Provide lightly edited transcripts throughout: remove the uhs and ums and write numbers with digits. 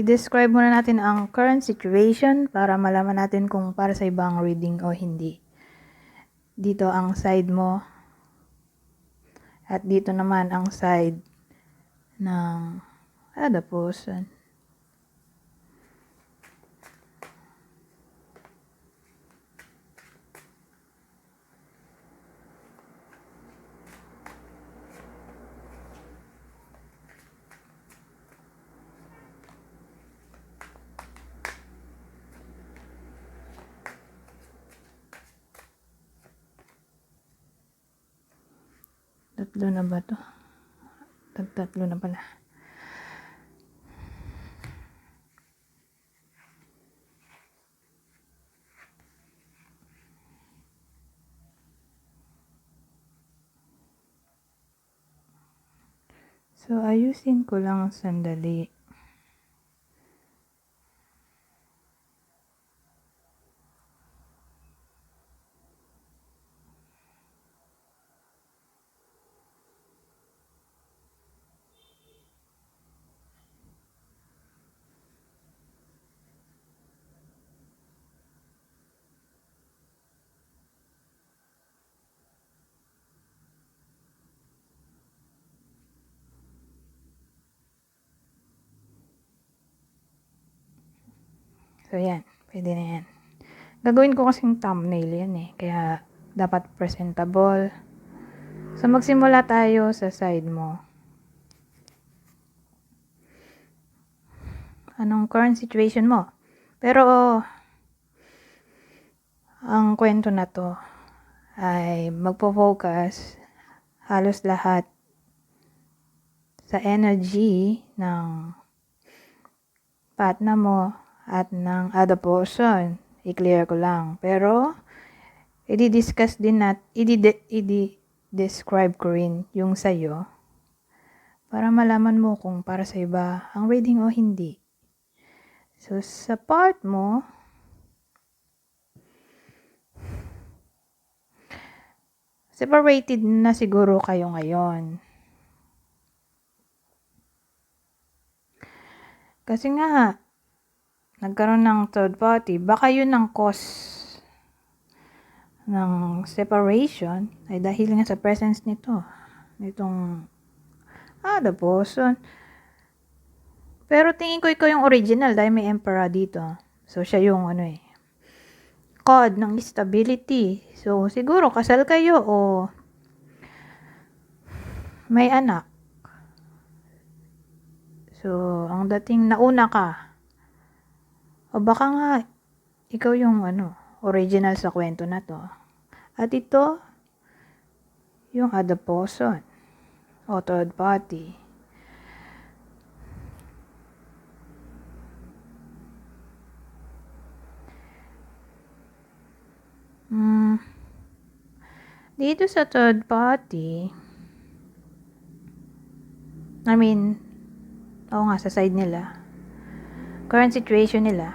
i-describe muna natin ang current situation para malaman natin kung para sa ibang reading o hindi. Dito ang side mo at dito naman ang side ng other person. Tatlo na ba to? Tatlo na pala. So, ayusin ko lang sandali. So, yan. Pwede na yan. Gagawin ko kasing thumbnail yan eh. Kaya, dapat presentable. So, magsimula tayo sa side mo. Anong current situation mo? Pero, ang kwento na to ay magpo-focus halos lahat sa energy ng partner mo at ng other person. I-clear ko lang. Pero, i-discuss din i-describe ko rin yung sa'yo para malaman mo kung para sa iba ang reading o hindi. So, sa part mo, separated na siguro kayo ngayon. Kasi nga, nagkaroon ng third party, baka yun ang cause ng separation ay dahil nga sa presence nitong other person. Pero tingin ko ikaw yung original dahil may emperor dito. So, siya yung code ng stability. So, siguro kasal kayo o may anak. So, ang dating nauna ka. O baka nga, ikaw yung original sa kwento na to. At ito, yung other person. O third party. Dito sa third party, sa side nila, current situation nila,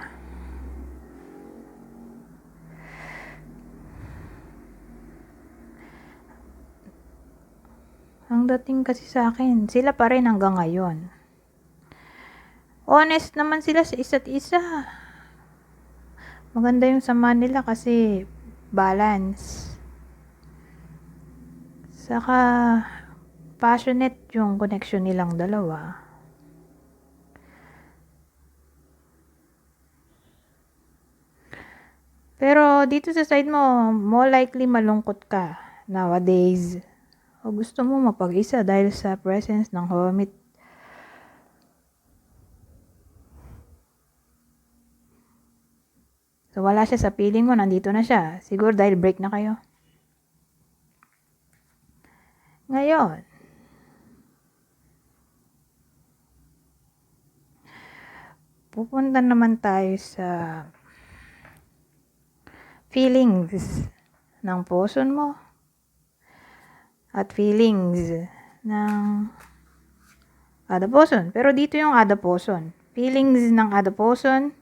ang dating kasi sa akin, sila pa rin hanggang ngayon. Honest naman sila sa isa't isa. Maganda yung sama nila kasi balance. Saka passionate yung connection nilang dalawa. Pero dito sa side mo, more likely malungkot ka nowadays. O gusto mo mapag-isa dahil sa presence ng hermit. So wala siya sa feeling mo, nandito na siya. Siguro dahil break na kayo. Ngayon, pupunta naman tayo sa feelings ng person mo at feelings ng other person. Pero dito yung other person. Feelings ng other person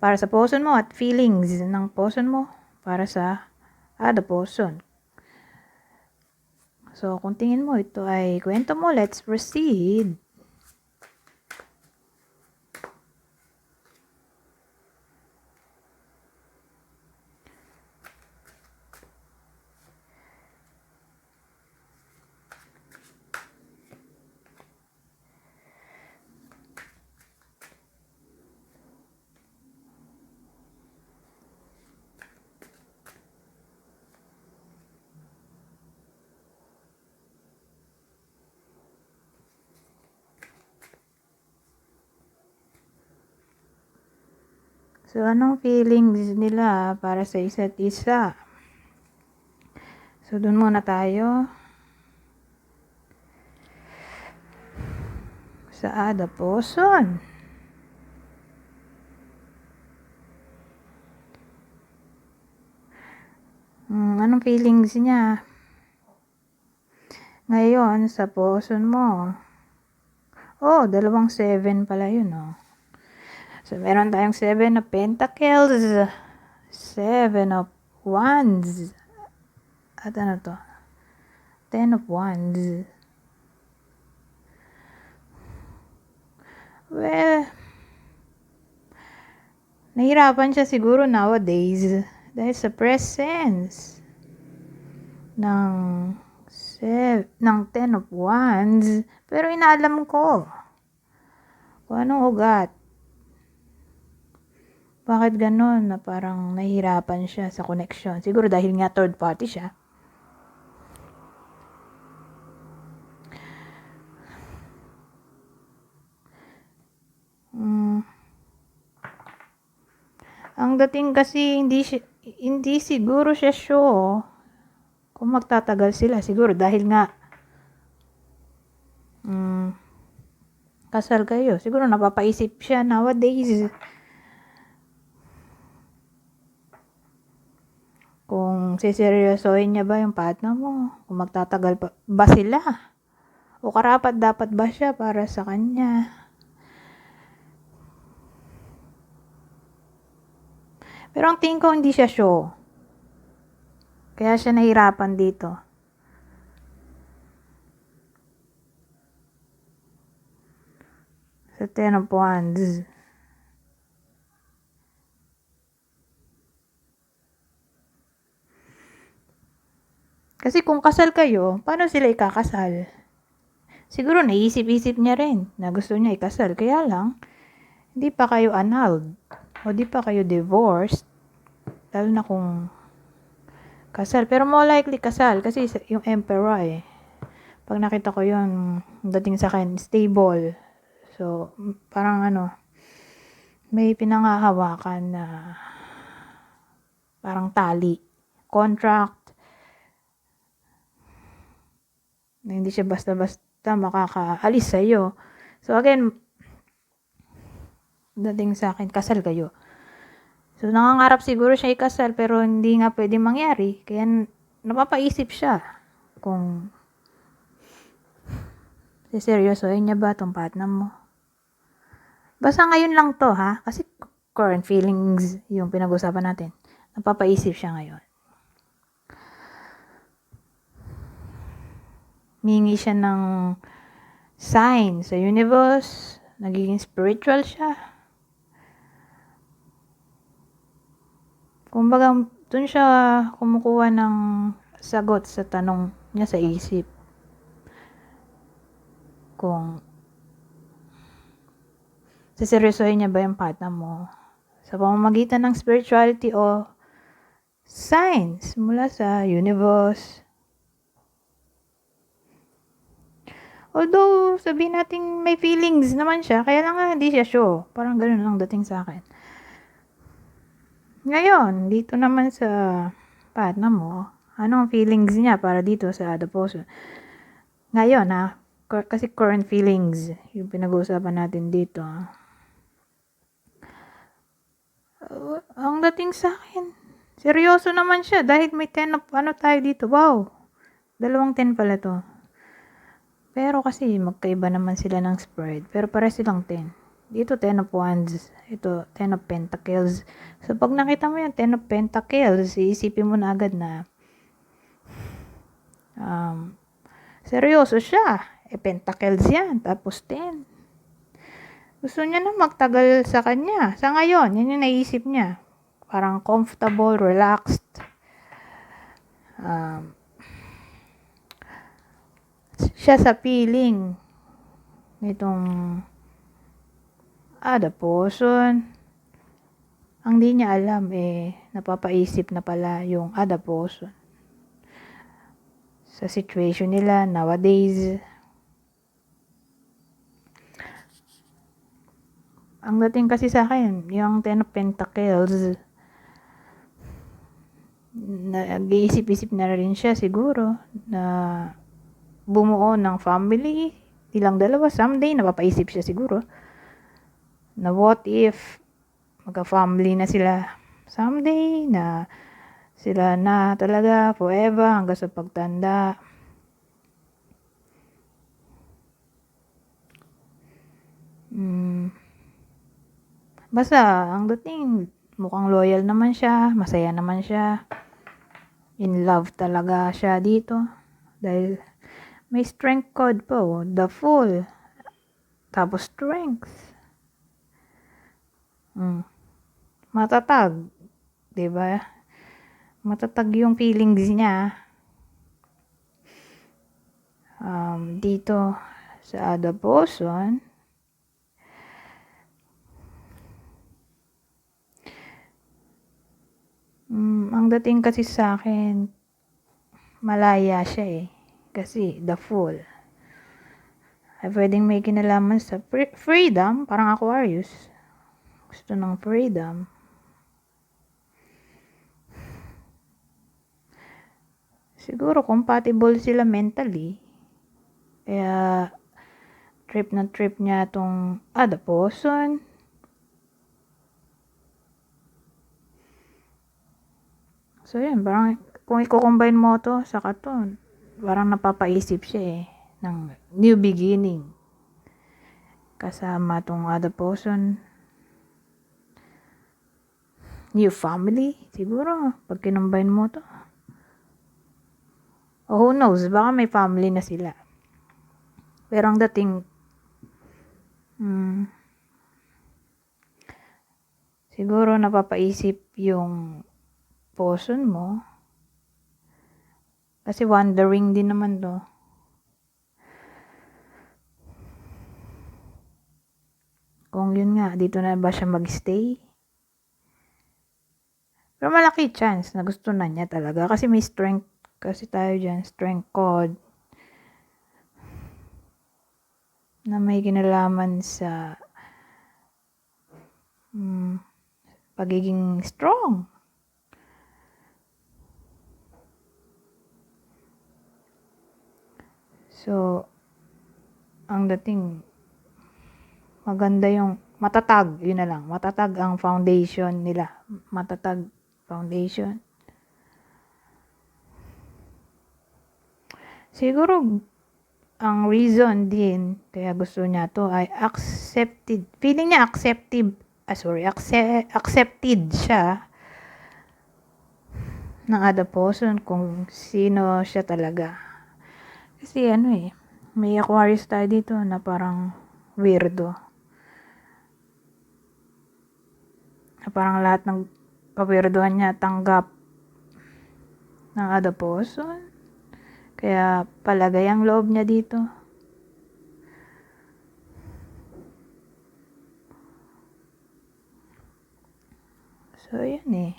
para sa person mo at feelings ng person mo para sa other person. So, kung tingin mo ito ay kwento mo, let's proceed. So, anong feelings nila para sa isa't isa? So, dun muna tayo sa other person. Anong feelings niya ngayon sa person mo? Oh, 7 pala yun, oh. So, meron tayong 7 of Pentacles, 7 of Wands, at ano to? 10 of Wands. Well, nahirapan siya siguro nowadays dahil sa presence ng 10 of Wands. Pero inaalam ko kung anong ugat. Bakit ganon na parang nahihirapan siya sa connection? Siguro dahil nga third party siya. Ang dating kasi hindi siguro siya sure kung magtatagal sila. Siguro dahil nga kasal kayo. Siguro napapaisip siya nowadays kung siseryosohin niya ba yung partner mo. Kung magtatagal ba sila. O karapat dapat ba siya para sa kanya. Pero ang tingin ko hindi siya sure. Kaya siya nahirapan dito. Sa 10 of Wands. Kasi kung kasal kayo, paano sila ikakasal? Siguro naisip-isip niya rin na gusto niya ikasal. Kaya lang, hindi pa kayo annulled. O di pa kayo divorced. Lalo na kung kasal. Pero more likely kasal. Kasi yung emperor eh. Pag nakita ko yun, dating sa akin, stable. So, parang may pinangahawakan na parang tali. Contract. Na hindi siya basta-basta makakaalis sa'yo. So, again, dating sa akin, kasal kayo. So, nangangarap siguro siya ikasal, pero hindi nga pwede mangyari. Kaya, napapaisip siya kung seryosohin niya ba itong partner mo. Basta ngayon lang to, ha? Kasi current feelings yung pinag-usapan natin. Napapaisip siya ngayon. Mingi siya ng sign sa universe. Nagiging spiritual siya. Kumbaga, dun siya kumukuha ng sagot sa tanong niya sa isip. Kung siseryosohin niya ba yung partner mo sa pamamagitan ng spirituality o signs mula sa universe. Although, sabihin natin may feelings naman siya, kaya lang nga hindi siya sure. Parang ganun lang dating sa akin. Ngayon, dito naman sa partner mo, anong feelings niya para dito sa other person? Ngayon kasi current feelings, yung pinag-uusapan natin dito. Ang dating sa akin, seryoso naman siya dahil may 10 of tayo dito. Wow, 2 10 pala to. Pero kasi magkaiba naman sila ng spread. Pero pare silang 10. Dito 10 of Wands. Ito 10 of Pentacles. So pag nakita mo yung 10 of Pentacles, iisipin mo na agad na seryoso siya. Pentacles yan. Tapos 10. Gusto niya na magtagal sa kanya. Sa ngayon, yan yung naisip niya. Parang comfortable, relaxed. Siya sa feeling nitong other person. Ang di niya alam napapaisip na pala yung other person sa situation nila nowadays. Ang dating kasi sa akin, yung Ten of Pentacles, nag-iisip-isip na rin siya siguro na bumuo ng family, ilang dalawa, someday napapaisip siya siguro na what if magka-family na sila someday, na sila na talaga forever hanggang sa pagtanda. Basta, ang dating, mukhang loyal naman siya, masaya naman siya. In love talaga siya dito. Dahil may strength card po, the Fool. Tapos strength. Matatag. 'Di ba? Matatag yung feelings niya. Dito sa other person, ang dating kasi sa akin, malaya siya kasi the Fool ay pwedeng may kinalaman sa freedom, parang Aquarius, gusto ng freedom. Siguro compatible sila mentally, kaya trip na trip niya tong other person. So yun, parang kung i-combine mo to sa to, parang napapaisip siya ng new beginning kasama tong other person, new family siguro pag kinumbine mo to. Who knows, baka may family na sila, pero ang dating siguro napapaisip yung person mo kasi wondering din naman to. Kung yun nga, dito na ba siya magstay? Pero malaki chance na gusto na niya talaga kasi may strength kasi tayo dyan, strength card na may kinalaman sa pagiging strong. So, ang dating maganda yung matatag, yun na lang. Matatag ang foundation nila. Matatag foundation. Siguro, ang reason din kaya gusto niya to ay accepted. Feeling niya accepted siya ng other person kung sino siya talaga. Kasi may Aquarius tayo dito na parang weirdo. Na parang lahat ng kawirdohan niya tanggap ng other person. Kaya palagay ang loob niya dito. So, yun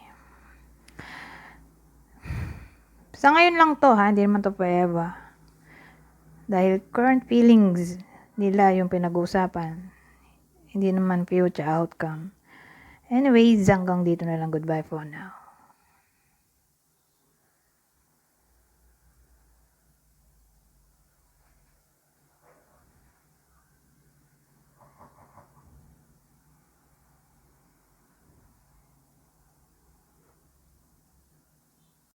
Sa ngayon lang to hindi naman to forever. Dahil current feelings nila yung pinag-uusapan. Hindi naman future outcome. Anyways, hanggang dito na lang. Goodbye for now.